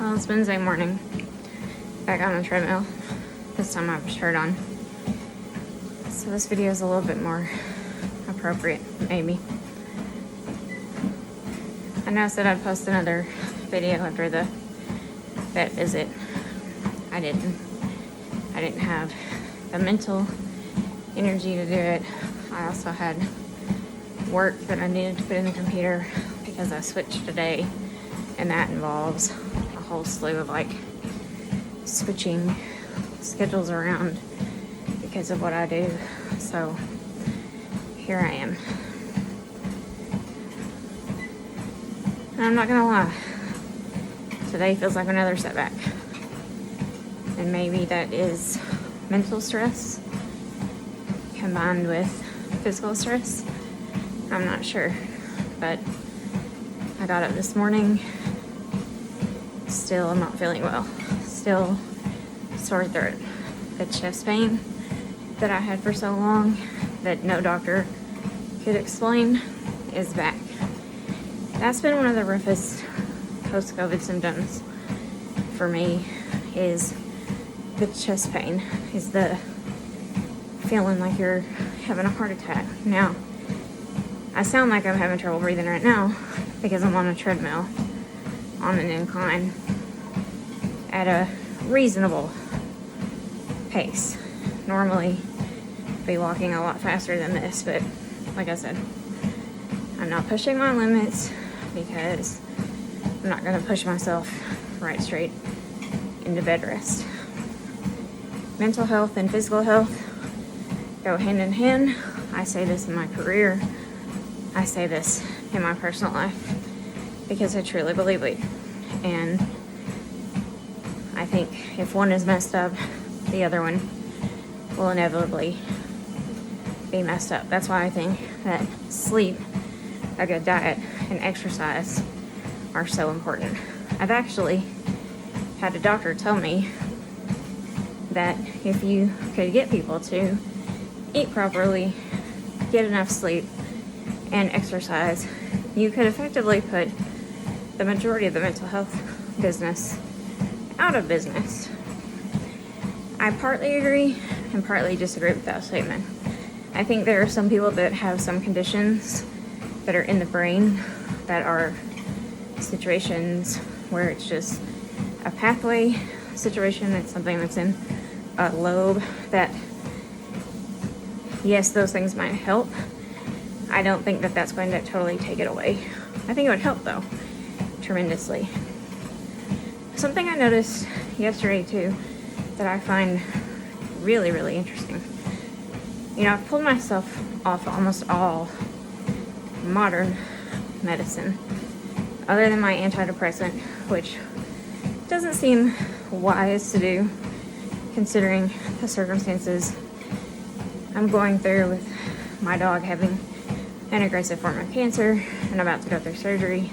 Well, it's Wednesday morning. Back on the treadmill. This time I have a shirt on. So this video is a little bit more appropriate, maybe. I know I said I'd post another video after the vet visit. I didn't have the mental energy to do it. I also had work that I needed to put in the computer because I switched today, and that involves a whole slew of switching schedules around because of what I do. So here I am. And I'm not gonna lie, today feels like another setback. And maybe that is mental stress combined with physical stress. I'm not sure, but I got up this morning. Still, I'm not feeling well. Still sore throat. The chest pain that I had for so long that no doctor could explain is back. That's been one of the roughest post-COVID symptoms for me, is the chest pain, is the feeling like you're having a heart attack. Now, I sound like I'm having trouble breathing right now because I'm on a treadmill on an incline at a reasonable pace. Normally, I'd be walking a lot faster than this, but like I said, I'm not pushing my limits because I'm not going to push myself right straight into bed rest. Mental health and physical health go hand in hand. I say this in my career. I say this in my personal life because I truly believe it. And I think if one is messed up, the other one will inevitably be messed up. That's why I think that sleep, a good diet, and exercise are so important. I've actually had a doctor tell me that if you could get people to eat properly, get enough sleep, and exercise, you could effectively put the majority of the mental health business out of business. I partly agree and partly disagree with that statement. I think there are some people that have some conditions that are in the brain that are situations where it's just a pathway situation. It's something that's in a lobe that, yes, those things might help. I don't think that that's going to totally take it away. I think it would help, though, tremendously. Something I noticed yesterday, too, that I find really, really interesting. You know, I've pulled myself off almost all modern medicine, other than my antidepressant, which doesn't seem wise to do, considering the circumstances I'm going through with my dog having an aggressive form of cancer and about to go through surgery,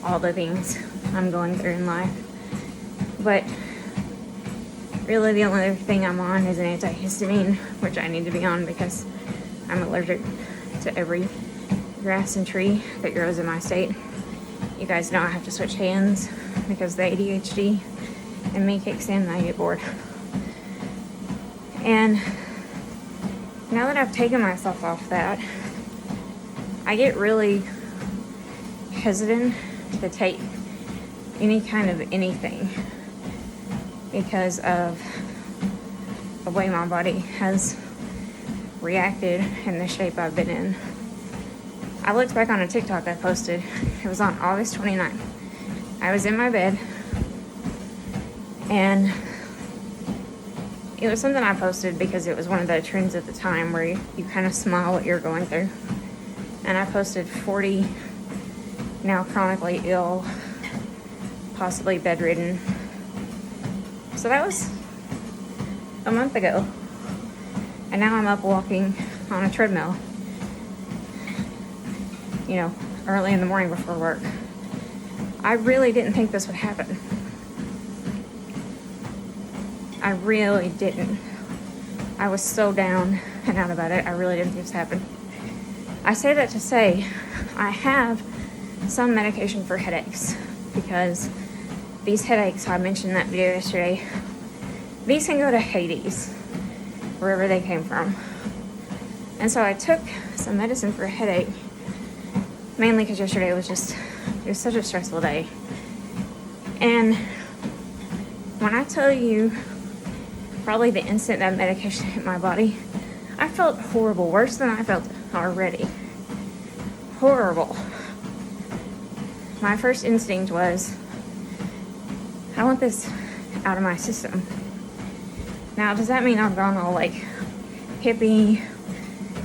all the things I'm going through in life. But really the only other thing I'm on is an antihistamine, which I need to be on because I'm allergic to every grass and tree that grows in my state. You guys know I have to switch hands because the ADHD in me kicks in and I get bored. And now that I've taken myself off that, I get really hesitant to take any kind of anything because of the way my body has reacted and the shape I've been in. I looked back on a TikTok I posted. It was on August 29th. I was in my bed, and it was something I posted because it was one of the trends at the time where you kind of smile what you're going through. And I posted 40 now chronically ill, possibly bedridden. So that was a month ago. And now I'm up walking on a treadmill, you know, early in the morning before work. I really didn't think this would happen. I really didn't. I was so down and out about it. I really didn't think this happened. I say that to say I have some medication for headaches because these headaches, I mentioned in that video yesterday, these can go to Hades, wherever they came from. And so I took some medicine for a headache, mainly because yesterday was such a stressful day. And when I tell you, probably the instant that medication hit my body, I felt horrible, worse than I felt already. Horrible. My first instinct was, I want this out of my system. Now, does that mean I've gone all like hippie?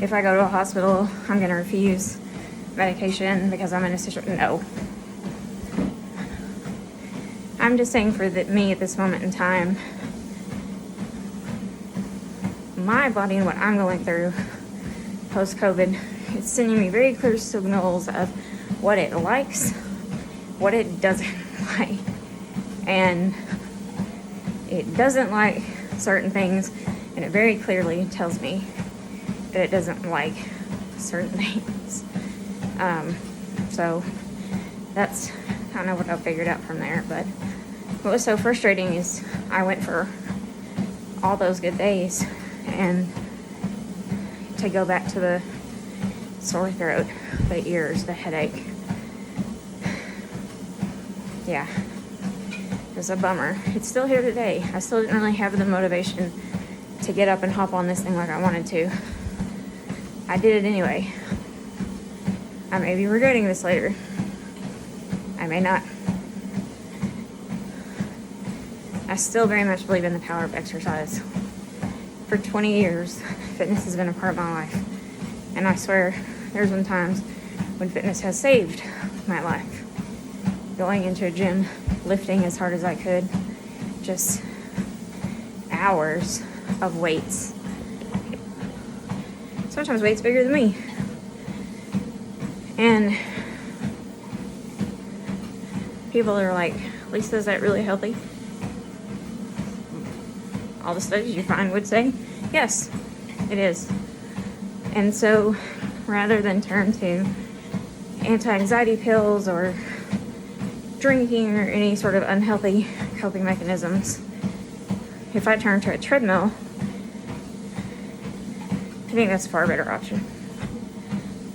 If I go to a hospital, I'm gonna refuse medication because I'm in a situation? No. I'm just saying for me at this moment in time, my body and what I'm going through post-COVID, it's sending me very clear signals of what it likes, what it doesn't like. And it doesn't like certain things, and it very clearly tells me that it doesn't like certain things. So that's kind of what I figured out from there. But what was so frustrating is I went for all those good days, and to go back to the sore throat, the ears, the headache. Yeah, it was a bummer. It's still here today. I still didn't really have the motivation to get up and hop on this thing like I wanted to. I did it anyway. I may be regretting this later. I may not. I still very much believe in the power of exercise. For 20 years, fitness has been a part of my life. And I swear, there's been times when fitness has saved my life. Going into a gym, lifting as hard as I could, just hours of weights. Sometimes weights bigger than me. And people are like, Lisa, is that really healthy? All the studies you find would say, yes, it is. And so rather than turn to anti-anxiety pills or drinking or any sort of unhealthy coping mechanisms, if I turn to a treadmill, I think that's a far better option.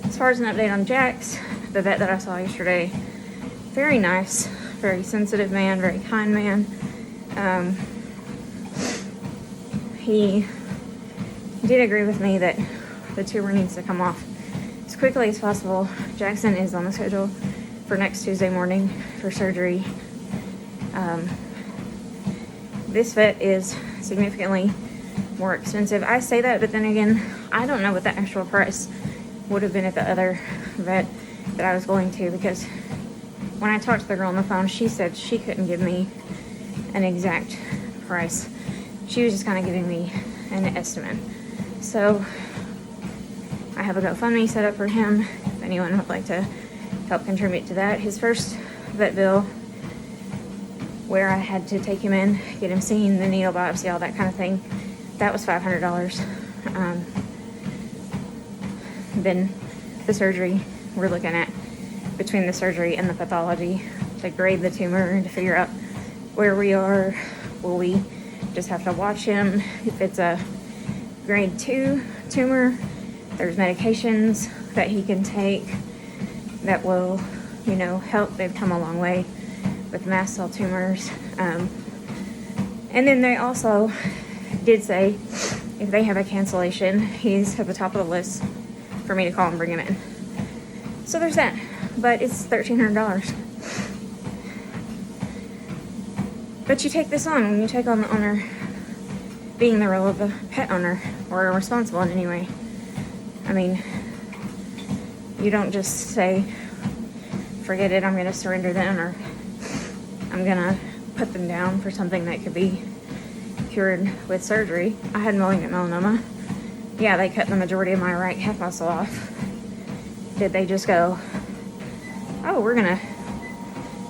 As far as an update on Jax, the vet that I saw yesterday, very nice, very sensitive man, very kind man. He did agree with me that the tumor needs to come off as quickly as possible. Jackson is on the schedule for next Tuesday morning for surgery. This vet is significantly more expensive. I say that, but then again, I don't know what the actual price would have been at the other vet that I was going to, because when I talked to the girl on the phone, she said she couldn't give me an exact price. She was just kind of giving me an estimate. So I have a GoFundMe set up for him if anyone would like to help contribute to that. His first vet bill, where I had to take him in, get him seen, the needle biopsy, all that kind of thing, that was $500. Then the surgery, we're looking at, between the surgery and the pathology, to grade the tumor and to figure out where we are. Will we just have to watch him? If it's a grade 2 tumor, there's medications that he can take that will, help. They've come a long way with mast cell tumors. And then they also did say if they have a cancellation, he's at the top of the list for me to call and bring him in. So there's that. But it's $1,300. But you take this on when you take on the owner, being the role of a pet owner, or responsible in any way. I mean, you don't just say, forget it, I'm going to surrender them, or I'm going to put them down for something that could be cured with surgery. I had malignant melanoma. Yeah, they cut the majority of my right calf muscle off. Did they just go, oh, we're going to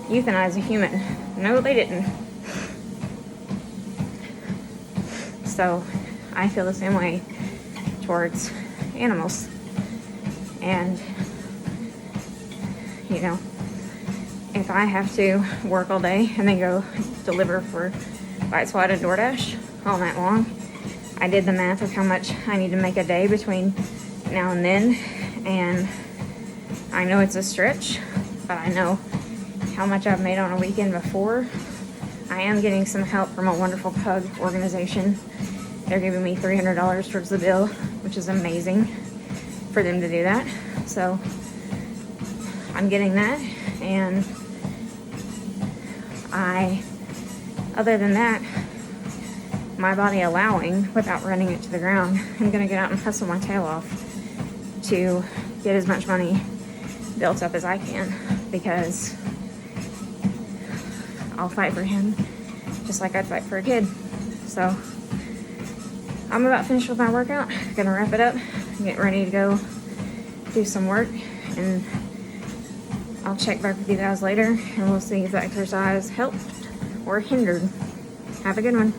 euthanize a human? No, they didn't. So I feel the same way towards animals. And, if if I have to work all day and then go deliver for Bite Squad and DoorDash all night long, I did the math of how much I need to make a day between now and then, and I know it's a stretch, but I know how much I've made on a weekend before. I am getting some help from a wonderful pug organization. They're giving me $300 towards the bill, which is amazing for them to do that. So I'm getting that, and other than that, my body allowing, without running it to the ground, I'm gonna get out and hustle my tail off to get as much money built up as I can, because I'll fight for him just like I'd fight for a kid. So I'm about finished with my workout. Gonna wrap it up, get ready to go do some work, and I'll check back with you guys later, and we'll see if the exercise helped or hindered. Have a good one.